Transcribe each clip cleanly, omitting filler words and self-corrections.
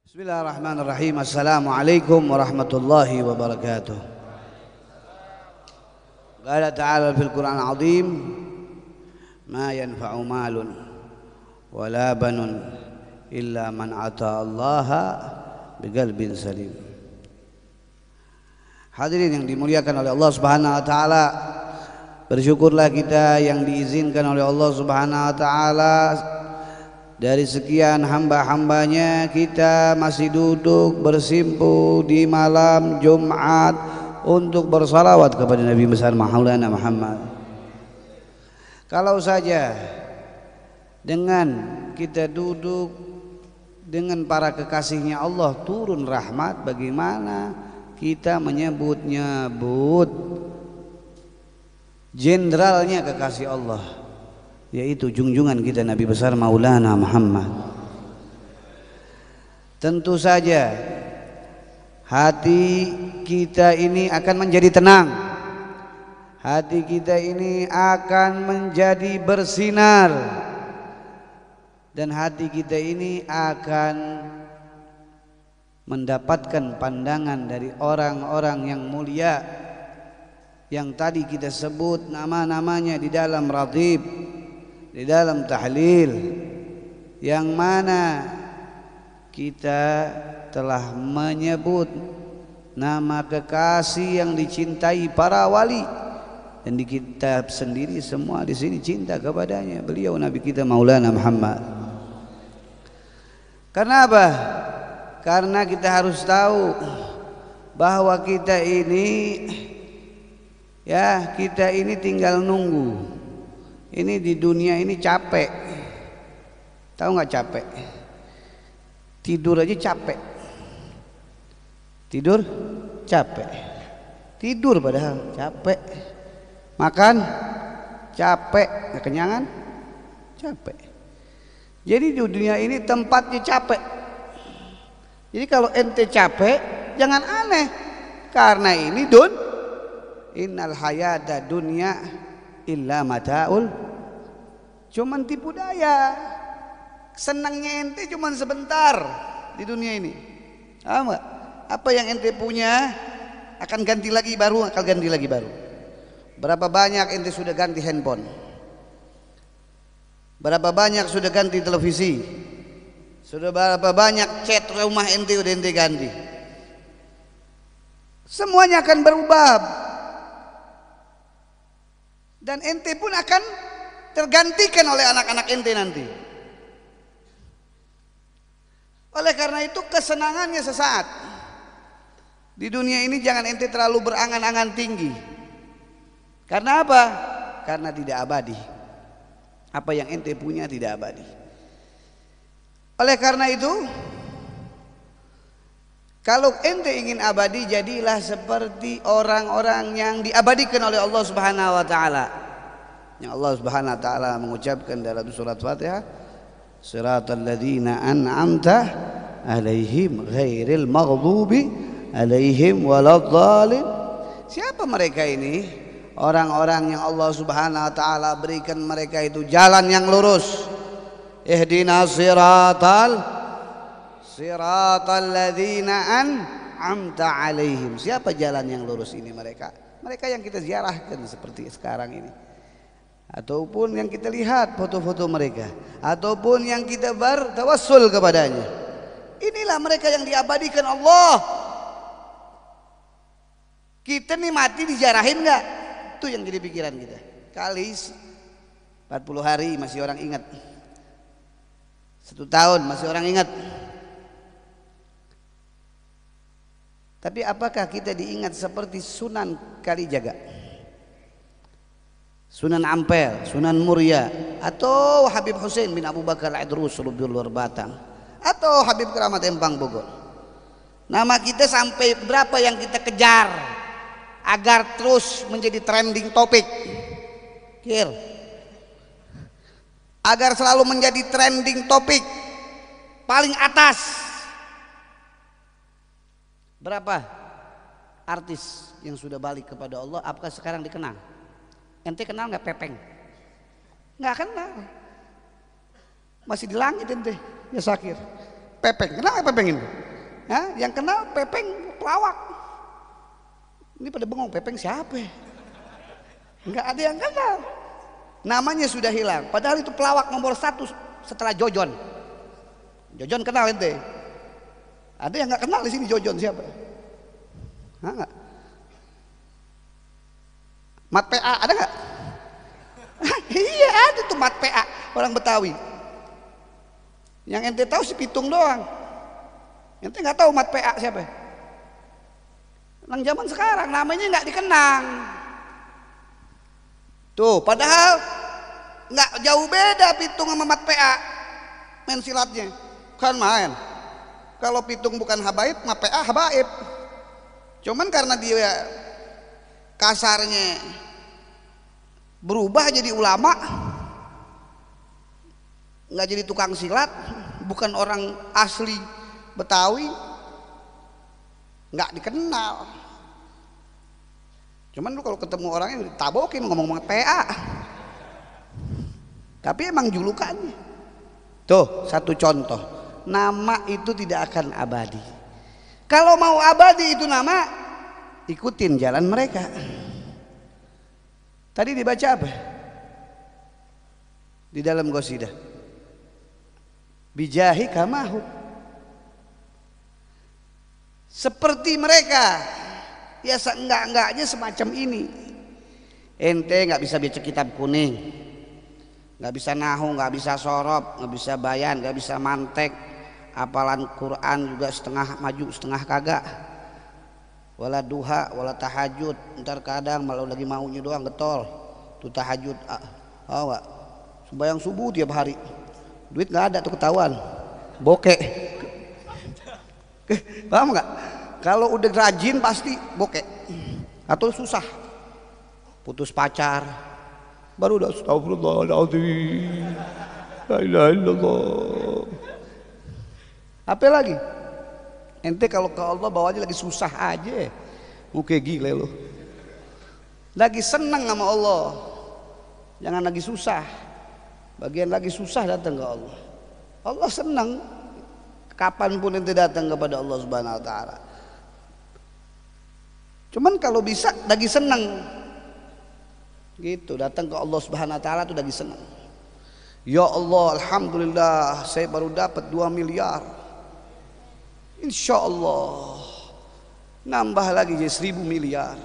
Bismillahirrahmanirrahim. Assalamualaikum warahmatullahi wabarakatuh. Qala ta'ala fil Qur'an al-'azim, ma yanfa'u malun wala banun illa man ata Allaha biqalbin salim. Hadirin yang dimuliakan oleh Allah Subhanahu wa taala, bersyukurlah kita yang diizinkan oleh Allah Subhanahu wa taala dari sekian hamba-hambanya kita masih duduk bersimpu di malam Jumat untuk bersalawat kepada Nabi besar Maulana Muhammad. Kalau saja dengan kita duduk dengan para kekasihnya Allah turun rahmat, bagaimana kita menyebutnya jenderalnya kekasih Allah, yaitu junjungan kita Nabi besar Maulana Muhammad. Tentu saja hati kita ini akan menjadi tenang, hati kita ini akan menjadi bersinar, dan hati kita ini akan mendapatkan pandangan dari orang-orang yang mulia yang tadi kita sebut nama-namanya di dalam ratib, di dalam tahlil, yang mana kita telah menyebut nama kekasih yang dicintai para wali, dan di kitab sendiri semua di sini cinta kepadanya, beliau Nabi kita Maulana Muhammad. Karena apa? Karena kita harus tahu bahwa kita ini tinggal nunggu. Ini di dunia ini capek. Tahu nggak capek? Tidur aja capek. Tidur capek. Tidur padahal capek. Makan capek. Kekenyangan capek. Jadi di dunia ini tempatnya capek. Jadi kalau ente capek jangan aneh, karena ini innal hayata dunya illa mata'ul, cuman tipu daya. Senangnya ente cuman sebentar di dunia ini. Paham gak? Apa yang ente punya akan ganti lagi baru, akan ganti lagi baru. Berapa banyak ente sudah ganti handphone? Berapa banyak sudah ganti televisi? Sudah berapa banyak cat rumah ente udah ente ganti? Semuanya akan berubah, dan ente pun akan tergantikan oleh anak-anak ente nanti. Oleh karena itu kesenangannya sesaat. Di dunia ini jangan ente terlalu berangan-angan tinggi. Karena apa? Karena tidak abadi. Apa yang ente punya tidak abadi. Oleh karena itu, kalau ente ingin abadi, jadilah seperti orang-orang yang diabadikan oleh Allah Subhanahu wa taala. Yang Allah Subhanahu wa taala mengucapkan dalam surat Fatihah, Shiratal ladzina an'amta alaihim ghairil maghdubi alaihim waladdallin. Siapa mereka ini? Orang-orang yang Allah Subhanahu wa taala berikan mereka itu jalan yang lurus. Ihdinas siratal ladzina an'amta alaihim. Siapa jalan yang lurus ini? Mereka yang kita ziarahkan seperti sekarang ini, ataupun yang kita lihat foto-foto mereka, ataupun yang kita bertawassul kepadanya. Inilah mereka yang diabadikan Allah. Kita nih mati diziarahin enggak? Itu yang jadi pikiran kita. Kali 40 hari masih orang ingat, 1 tahun masih orang ingat. Tapi apakah kita diingat seperti Sunan Kalijaga, Sunan Ampel, Sunan Muria, atau Habib Hussein bin Abu Bakar Al-Idrus Luar Batang, atau Habib Keramat Empang Bogor? Nama kita sampai berapa yang kita kejar agar terus menjadi trending topik? Agar selalu menjadi trending topik paling atas. Berapa artis yang sudah balik kepada Allah? Apakah sekarang dikenal? Ente kenal nggak Pepeng? Nggak kenal. Masih di langit ente, ya Sakir. Pepeng, kenal nggak Pepeng ini? Hah? Yang kenal Pepeng pelawak. Ini pada bengong, Pepeng siapa? Enggak ada yang kenal. Namanya sudah hilang. Padahal itu pelawak nomor 1 setelah Jojon. Jojon kenal ente? Ada yang nggak kenal di sini Jojon siapa? Hah, enggak? Mat PA ada nggak? Iya ada tuh Mat PA orang Betawi. Yang ente tahu si Pitung doang. Ente nggak tahu Mat PA siapa? Nang zaman sekarang namanya nggak dikenang. Tuh padahal nggak jauh beda Pitung sama Mat PA main silatnya kan main. Kalau Pitung bukan habaib, Mat PA habaib. Cuman karena dia kasarnya berubah jadi ulama, nggak jadi tukang silat, bukan orang asli Betawi, nggak dikenal. Cuman lu kalau ketemu orangnya ditabokin ngomong-ngomong PA. Tapi emang julukannya. Tuh satu contoh, nama itu tidak akan abadi. Kalau mau abadi itu nama, ikutin jalan mereka. Tadi dibaca apa? Di dalam qasidah. Bijahi kamahu. Seperti mereka. Ya seenggak-enggaknya semacam ini. Ente nggak bisa baca kitab kuning, nggak bisa nahu, nggak bisa sorob, nggak bisa bayan, nggak bisa mantek, hafalan Quran juga setengah maju setengah kagak. Wala duha, wala tahajud. Ntar kadang malah lagi maunya doang getol. Tuh tahajud, oh nggak, sembahyang subuh tiap hari. Duit nggak ada tuh ketahuan, bokeh. Paham nggak? Kalau udah rajin pasti bokeh atau susah, putus pacar, baru udah astagfirullahaladzim, la ilaha illallah. Apa lagi? Ente kalau ke Allah bawanya lagi susah aja, mau kayak gile lo. Lagi seneng sama Allah, jangan lagi susah. Bagian lagi susah datang ke Allah. Allah seneng kapanpun ente datang kepada Allah Subhanahu Wa Taala. Cuman kalau bisa lagi seneng gitu datang ke Allah Subhanahu Wa Taala tuh lagi seneng. Ya Allah, alhamdulillah saya baru dapat 2 miliar. Insya Allah nambah lagi jadi 1000 miliar.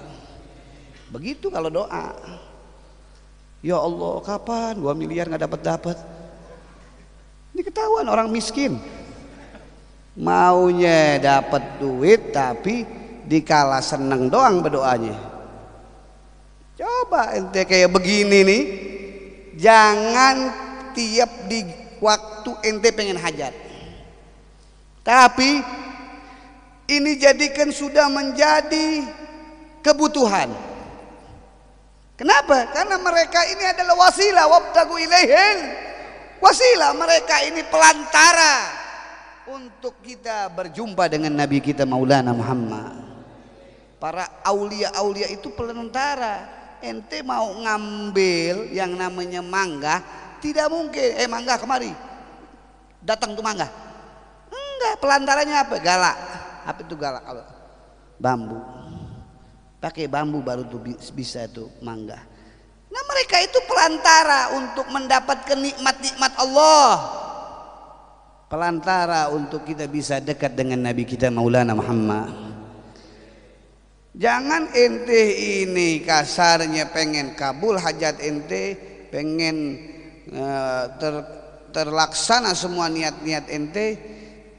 Begitu kalau doa. Ya Allah, kapan 2 miliar nggak dapat? Ini ketahuan orang miskin. Maunya dapat duit tapi dikala seneng doang berdoanya. Coba ente kayak begini nih, jangan tiap di waktu ente pengen hajat, tapi ini jadikan sudah menjadi kebutuhan. Kenapa? Karena mereka ini adalah wasilah, wabtagu ilaihil wasilah. Mereka ini pelantara untuk kita berjumpa dengan Nabi kita Maulana Muhammad. Para aulia-aulia itu pelantara. Ente mau ngambil yang namanya mangga, tidak mungkin. Mangga kemari, datang tuh mangga. Enggak, pelantaranya apa? Galak. Apa itu galak? Bambu. Pakai bambu baru tuh bisa tuh mangga. Nah mereka itu pelantara untuk mendapatkan nikmat-nikmat Allah. Pelantara untuk kita bisa dekat dengan Nabi kita Maulana Muhammad. Jangan ente ini kasarnya pengen kabul hajat ente, pengen terlaksana semua niat-niat ente,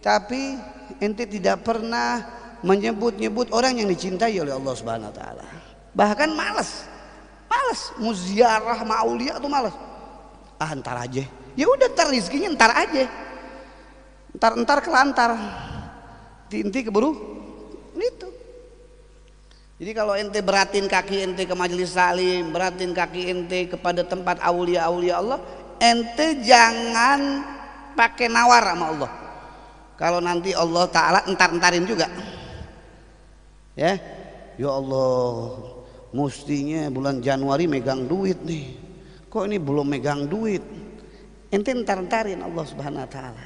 tapi ente tidak pernah menyebut-nyebut orang yang dicintai oleh Allah Subhanahu Wa Taala. Bahkan malas muziarah maulia tuh malas. Ntar aja. Ya udah, ntar rizkinya ntar aja. Ntar kelantar. Inti keburu itu. Jadi kalau ente beratin kaki ente ke majelis salim, beratin kaki ente kepada tempat aulia-aulia Allah, ente jangan pakai nawar sama Allah. Kalau nanti Allah Ta'ala entar-entarin juga. Ya Allah, mestinya bulan Januari megang duit nih. Kok ini belum megang duit? Ente entar-entarin Allah Subhanahu Wa Ta'ala.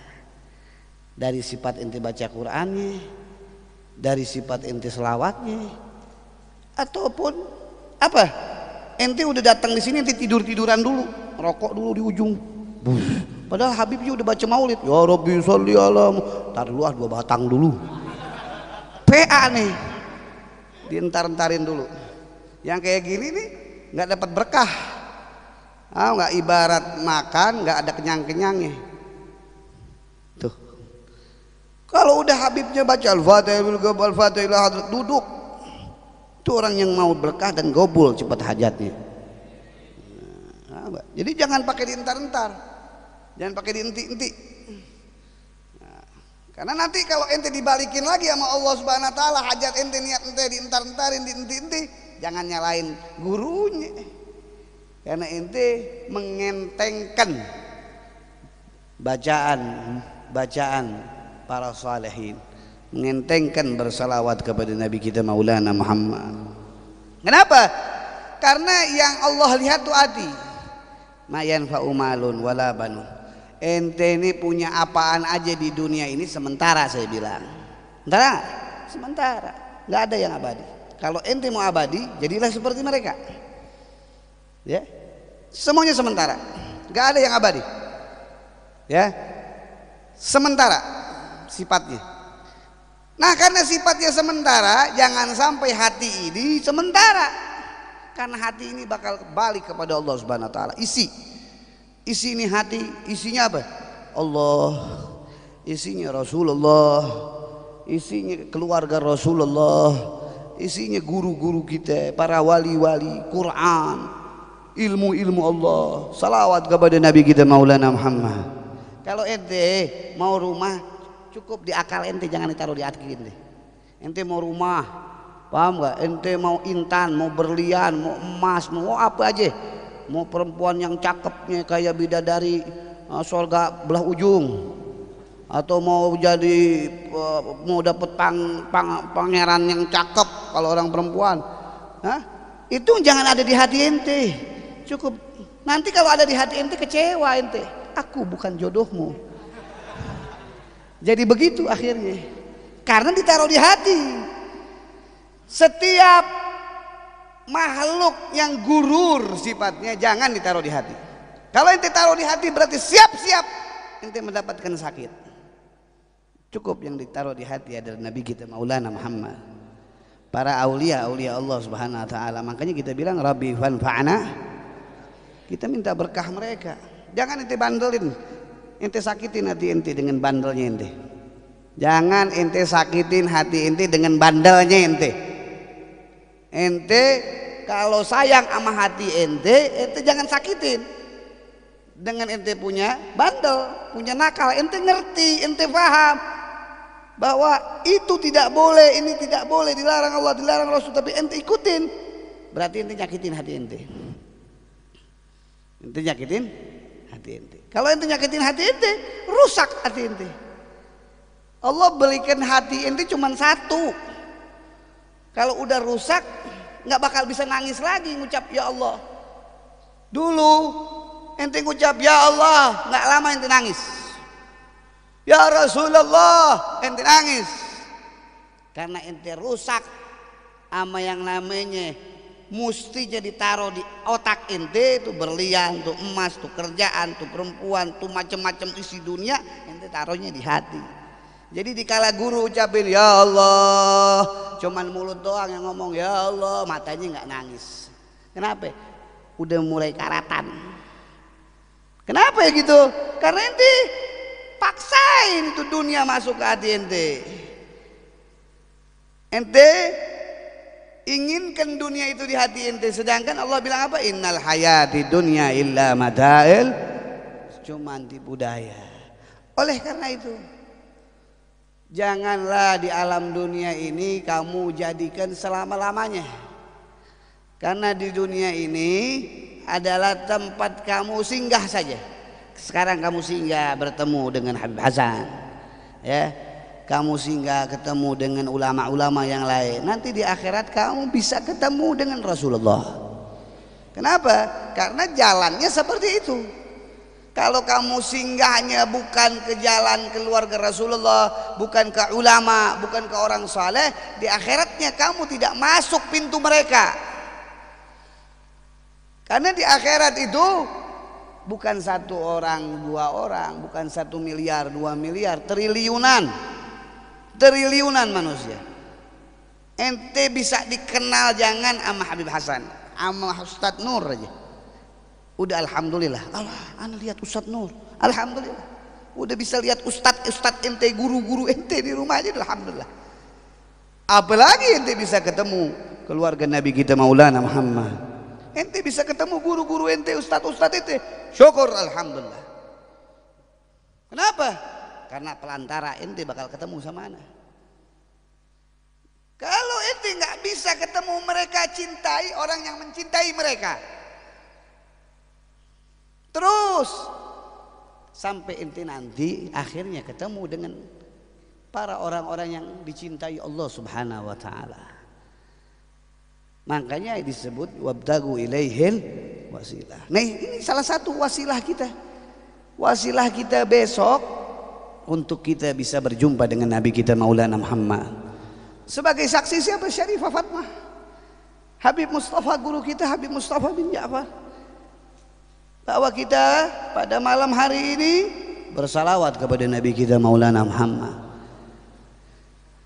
Dari sifat ente baca Qur'annya, dari sifat ente selawatnya, ataupun apa? Ente udah datang di sini ente tiduran dulu, rokok dulu di ujung. Padahal Habibnya udah baca maulid. Ya Rabbi sholli ala. Tar dulu 2 batang dulu. PA nih. Dientar-entarin dulu. Yang kayak gini nih nggak dapat berkah. Nggak ibarat makan nggak ada kenyang-kenyangnya. Tuh. Kalau udah Habibnya baca Al-Fatihah duduk. Itu orang yang mau berkah dan gobul cepat hajatnya. Jadi jangan pakai dientar-entar, jangan pakai dienti-enti. Karena nanti kalau ente dibalikin lagi sama Allah Subhanahu Wa Taala, hajat ente, niat ente dientar-entarin, dienti-enti, jangan nyalain gurunya. Karena ente mengentengkan bacaan para salihin, mengentengkan bersalawat kepada Nabi kita Maulana Muhammad. Kenapa? Karena yang Allah lihat tuh hati. Ma yanfa'u malun wala banun. Ente ini punya apaan aja di dunia ini sementara, saya bilang. Sementara. Nggak ada yang abadi. Kalau ente mau abadi, jadilah seperti mereka. Ya, semuanya sementara. Nggak ada yang abadi. Ya, sementara sifatnya. Nah, karena sifatnya sementara, jangan sampai hati ini sementara. Karena hati ini bakal balik kepada Allah Subhanahu Wa Taala. Isi ini hati, isinya apa? Allah, isinya Rasulullah, isinya keluarga Rasulullah, isinya guru-guru kita, para wali-wali, Quran, ilmu-ilmu Allah, salawat kepada Nabi kita Maulana Muhammad. Kalau ente mau rumah, cukup di akal ente, jangan ditaruh di hati ente. Ente mau rumah, paham gak? Ente mau intan, mau berlian, mau emas, mau apa aja, mau perempuan yang cakepnya kayak bidadari surga belah ujung, atau mau jadi mau dapet pangeran yang cakep kalau orang perempuan, itu jangan ada di hati ente. Cukup nanti kalau ada di hati ente kecewa ente, aku bukan jodohmu. Jadi begitu akhirnya, karena ditaruh di hati. Setiap makhluk yang gurur sifatnya jangan ditaruh di hati. Kalau ente taruh di hati berarti siap-siap ente mendapatkan sakit. Cukup yang ditaruh di hati adalah Nabi kita Maulana Muhammad, para aulia Allah Subhanahu Wa Taala. Makanya kita bilang Rabbi fanfa'na, kita minta berkah mereka. Jangan ente bandelin, ente sakitin hati ente dengan bandelnya ente. Jangan ente sakitin hati ente dengan bandelnya ente. Ente kalau sayang sama hati ente jangan sakitin. Dengan ente punya bandel, punya nakal, ente ngerti, ente paham bahwa itu tidak boleh, ini tidak boleh, dilarang Allah, dilarang Rasul, tapi ente ikutin, berarti ente nyakitin hati ente. Ente nyakitin hati ente. Kalau ente nyakitin hati ente, rusak hati ente. Allah berikan hati ente cuma satu. Kalau udah rusak, nggak bakal bisa nangis lagi ngucap ya Allah. Dulu ente ngucap ya Allah, nggak lama ente nangis. Ya Rasulullah, ente nangis. Karena ente rusak sama yang namanya mestinya ditaruh di otak ente, tuh berlian, tuh emas, tuh kerjaan, tuh perempuan, tuh macam-macam isi dunia, ente taruhnya di hati. Jadi dikala guru ucapin ya Allah, cuman mulut doang yang ngomong ya Allah, matanya nggak nangis. Kenapa? Udah mulai karatan. Kenapa ya gitu? Karena ente paksain itu dunia masuk ke hati ente. Ente inginkan dunia itu di hati ente, sedangkan Allah bilang apa? Innal hayati dunya illa madail, cuman tipu daya. Oleh karena itu, janganlah di alam dunia ini kamu jadikan selama-lamanya. Karena di dunia ini adalah tempat kamu singgah saja. Sekarang kamu singgah bertemu dengan Habib Hasan, ya, kamu singgah ketemu dengan ulama-ulama yang lain. Nanti di akhirat kamu bisa ketemu dengan Rasulullah. Kenapa? Karena jalannya seperti itu. Kalau kamu singgahnya bukan ke jalan keluarga Rasulullah, bukan ke ulama, bukan ke orang saleh, di akhiratnya kamu tidak masuk pintu mereka. Karena di akhirat itu bukan satu orang, dua orang, bukan 1 miliar, 2 miliar, triliunan manusia. Ente bisa dikenal jangan sama Habib Hasan, sama Ustadz Nur aja. Udah alhamdulillah. Allah, ana lihat Ustadz Nur. Alhamdulillah. Udah bisa lihat Ustadz ente, guru-guru ente di rumah aja alhamdulillah. Apalagi ente bisa ketemu keluarga Nabi kita Maulana Muhammad. Ente bisa ketemu guru-guru ente, Ustadz ente. Syukur alhamdulillah. Kenapa? Karena pelantara ente bakal ketemu sama ana. Kalau ente nggak bisa ketemu mereka, cintai orang yang mencintai mereka. Terus sampai ente nanti akhirnya ketemu dengan para orang-orang yang dicintai Allah Subhanahu wa taala. Makanya disebut wabtagu ilaihil wasilah. Nah, ini salah satu wasilah kita. Wasilah kita besok untuk kita bisa berjumpa dengan Nabi kita Maulana Muhammad. Sebagai saksi siapa? Syarifah Fatmah. Habib Mustafa, guru kita Habib Mustafa bin Ja'far. Bahwa kita pada malam hari ini bersalawat kepada Nabi kita Maulana Muhammad.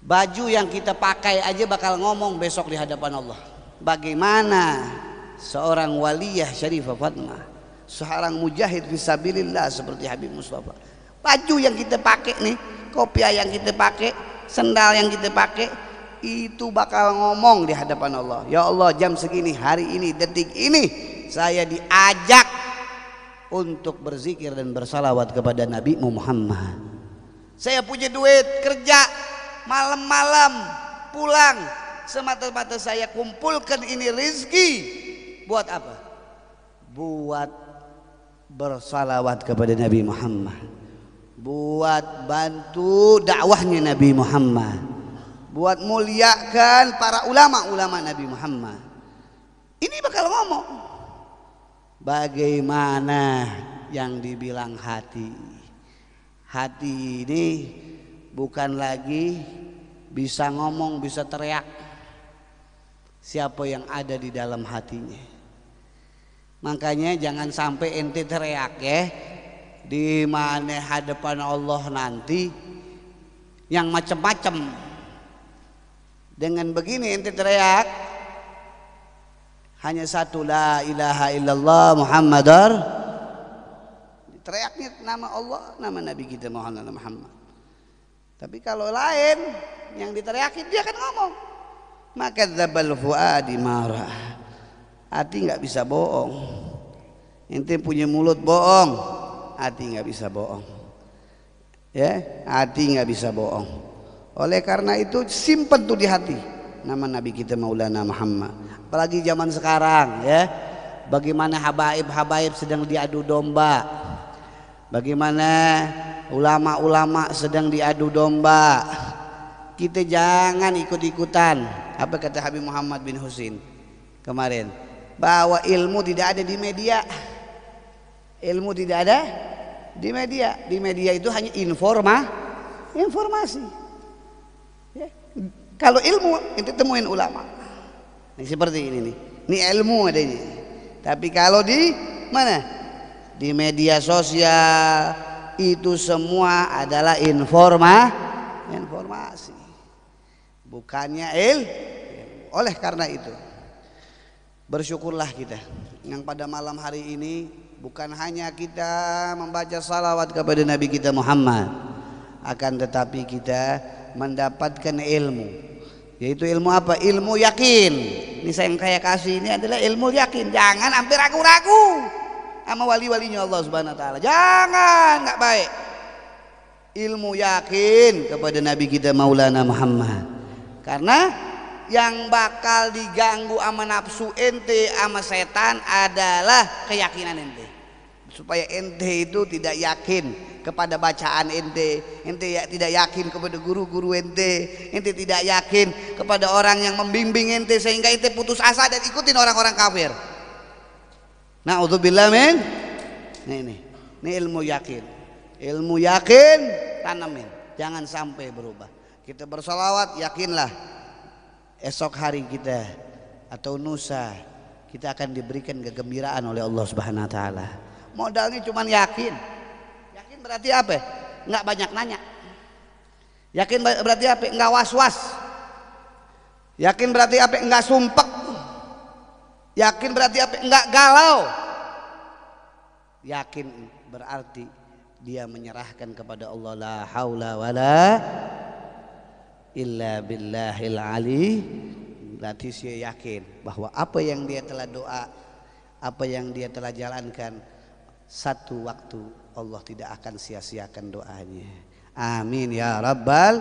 Baju yang kita pakai aja bakal ngomong besok di hadapan Allah. Bagaimana seorang waliyah Syarifah Fatmah, seorang mujahid fisabilillah seperti Habib Mustafa. Baju yang kita pakai nih, kopiah yang kita pakai, sendal yang kita pakai, itu bakal ngomong di hadapan Allah. Ya Allah, jam segini, hari ini, detik ini saya diajak untuk berzikir dan bersalawat kepada Nabi Muhammad. Saya punya duit, kerja malam-malam, pulang, semata-mata saya kumpulkan ini rezeki. Buat apa? Buat bersalawat kepada Nabi Muhammad, buat bantu dakwahnya Nabi Muhammad, buat muliakan para ulama-ulama Nabi Muhammad. Ini bakal ngomong. Bagaimana yang dibilang hati? Hati ini bukan lagi bisa ngomong, bisa teriak. Siapa yang ada di dalam hatinya? Makanya jangan sampai ente teriak ya di mana hadapan Allah nanti yang macam-macam. Dengan begini ente teriak hanya satu, la ilaha illallah Muhammadar. Teriaknya nama Allah, nama Nabi kita Muhammad. Tapi kalau lain yang diteriakin dia akan ngomong. Maka dzabal fuadi marah. Hati nggak bisa bohong. Ente punya mulut bohong, hati nggak bisa bohong. Ya, hati nggak bisa bohong. Oleh karena itu simpen tuh di hati nama Nabi kita Maulana Muhammad. Apalagi zaman sekarang ya, bagaimana habaib-habaib sedang diadu domba, bagaimana ulama-ulama sedang diadu domba. Kita jangan ikut-ikutan. Apa kata Habib Muhammad bin Husin kemarin, bahwa ilmu tidak ada di media. Ilmu tidak ada di media. Di media itu hanya informasi ya. Kalau ilmu itu temuin ulama. Ini seperti ini nih. Ini ilmu adanya. Tapi kalau di mana? Di media sosial itu semua adalah informasi. Bukannya Oleh karena itu bersyukurlah kita yang pada malam hari ini bukan hanya kita membaca salawat kepada Nabi kita Muhammad, akan tetapi kita mendapatkan ilmu. Yaitu ilmu apa? Ilmu yakin. Ini yang saya kasih ini adalah ilmu yakin. Jangan hampir ragu-ragu sama wali-walinya Allah Subhanahu wa taala. Jangan, nggak baik. Ilmu yakin kepada Nabi kita Maulana Muhammad. Karena yang bakal diganggu sama nafsu ente sama setan adalah keyakinan ente. Supaya ente itu tidak yakin kepada bacaan ente tidak yakin kepada guru-guru ente tidak yakin kepada orang yang membimbing ente, sehingga ente putus asa dan ikutin orang-orang kafir. Na'udzubillah min. Ini ilmu yakin. Ilmu yakin tanamin, jangan sampai berubah. Kita bersolawat, yakinlah esok hari kita atau nusa kita akan diberikan kegembiraan oleh Allah Subhanahu wa taala. Modalnya cuma yakin. Yakin berarti apa? Enggak banyak nanya. Yakin berarti apa? Enggak was-was. Yakin berarti apa? Enggak sumpek. Yakin berarti apa? Enggak galau. Yakin berarti dia menyerahkan kepada Allah, la haula wala illa billahil ali. Berarti dia yakin bahwa apa yang dia telah doa, apa yang dia telah jalankan, satu waktu Allah tidak akan sia-siakan doanya. Amin ya rabbal